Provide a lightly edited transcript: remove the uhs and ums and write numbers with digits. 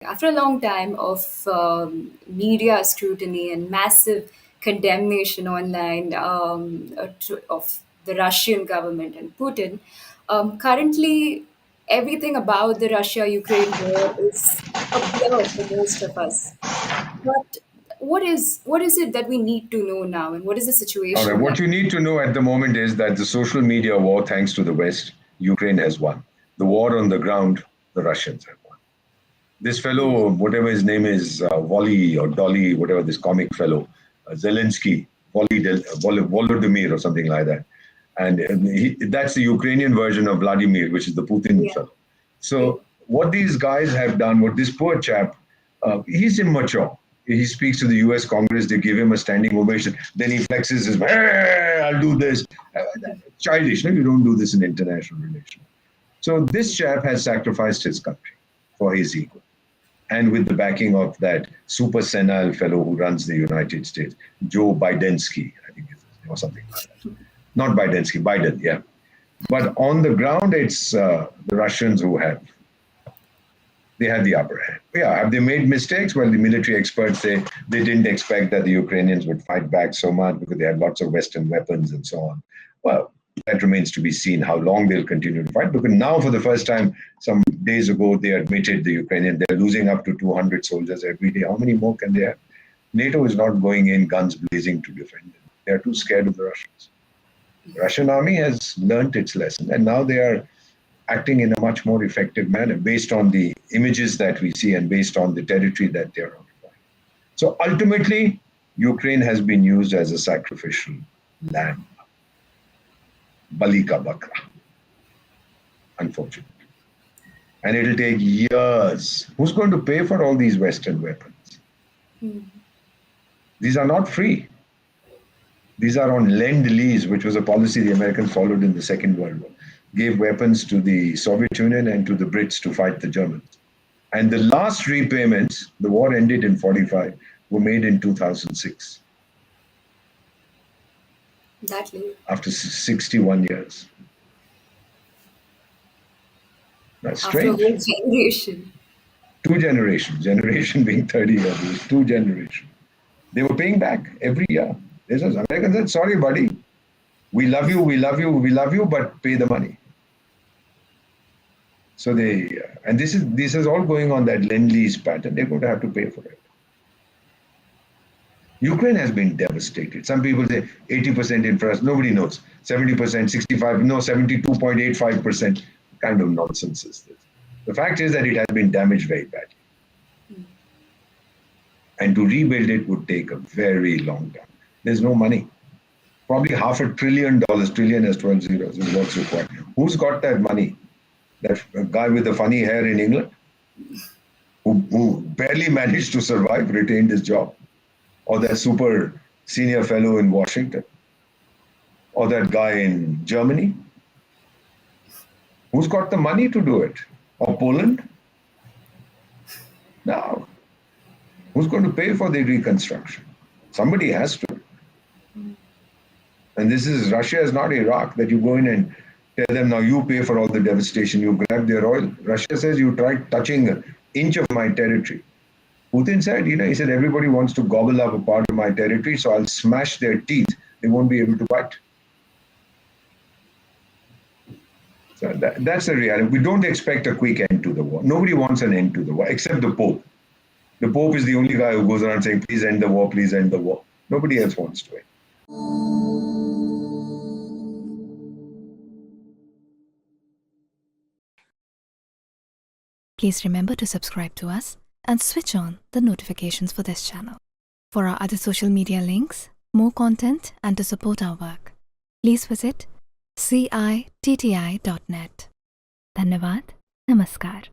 after a long time of media scrutiny and massive condemnation online of the Russian government and Putin, currently everything about the Russia-Ukraine war is a blur for most of us. But what is it that we need to know now, and what is the All right. situation What now? you need to know at the moment is that the social media war, thanks to the West, Ukraine has won. The war on the ground, the Russians have won. This fellow, whatever his name is, Wally or Dolly, whatever this comic fellow, Zelensky, Volodymyr or something like that. And that's the Ukrainian version of Vladimir, which is the Putin Yeah. fellow. So what these guys have done, what this poor chap, he's immature. He speaks to the U.S. Congress, they give him a standing ovation. Then he flexes his, hey, I'll do this. Childish, no? You don't do this in international relations. So this chap has sacrificed his country for his ego. And with the backing of that super senile fellow who runs the United States, Joe Bidensky, I think, or something like that. Not Bidensky, Biden, yeah. But on the ground, it's the Russians who they have the upper hand. Yeah, have they made mistakes? Well, the military experts say they didn't expect that the Ukrainians would fight back so much because they had lots of Western weapons and so on. Well, that remains to be seen how long they'll continue to fight. Because now, for the first time, some days ago, they admitted the Ukrainian they're losing up to 200 soldiers every day. How many more can they have? NATO is not going in guns blazing to defend them. They're too scared of the Russians. The Russian army has learnt its lesson, and now they are acting in a much more effective manner based on the images that we see and based on the territory that they're occupying. So ultimately, Ukraine has been used as a sacrificial lamb. Balika Bakra, unfortunately. And it'll take years. Who's going to pay for all these Western weapons? These are not free. These are on lend-lease, which was a policy the Americans followed in the Second World War. Gave weapons to the Soviet Union and to the Brits to fight the Germans. And the last repayments, the war ended in 45, were made in 2006. That late. After 61 years. That's After a strange. whole generation. Two generations, generation being 30 years, it was two generations. They were paying back every year. Americans said, sorry, buddy, we love you, we love you, we love you, but pay the money. So and this is all going on that lend-lease pattern. They're going to have to pay for it. Ukraine has been devastated. Some people say 80% infrastructure, nobody knows. 70%, 65, no, 72.85%. Kind of nonsense is this? The fact is that it has been damaged very badly. And to rebuild it would take a very long time. There's no money. Probably $500 billion, trillion has 12 zeros, is what's required. Who's got that money? That guy with the funny hair in England, who barely managed to survive, retained his job, or that super senior fellow in Washington, or that guy in Germany. Who's got the money to do it? Or Poland? No. Who's going to pay for the reconstruction? Somebody has to. And Russia is not Iraq, that you go in and tell them, now you pay for all the devastation, you grab their oil. Russia says, you tried touching an inch of my territory. Putin said, he said, everybody wants to gobble up a part of my territory, so I'll smash their teeth. They won't be able to bite. So that's the reality. We don't expect a quick end to the war. Nobody wants an end to the war, except the Pope. The Pope is the only guy who goes around saying, please end the war, please end the war. Nobody else wants to end. Please remember to subscribe to us and switch on the notifications for this channel. For our other social media links, more content, and to support our work, please visit citti.net. Dhanyavad. Namaskar.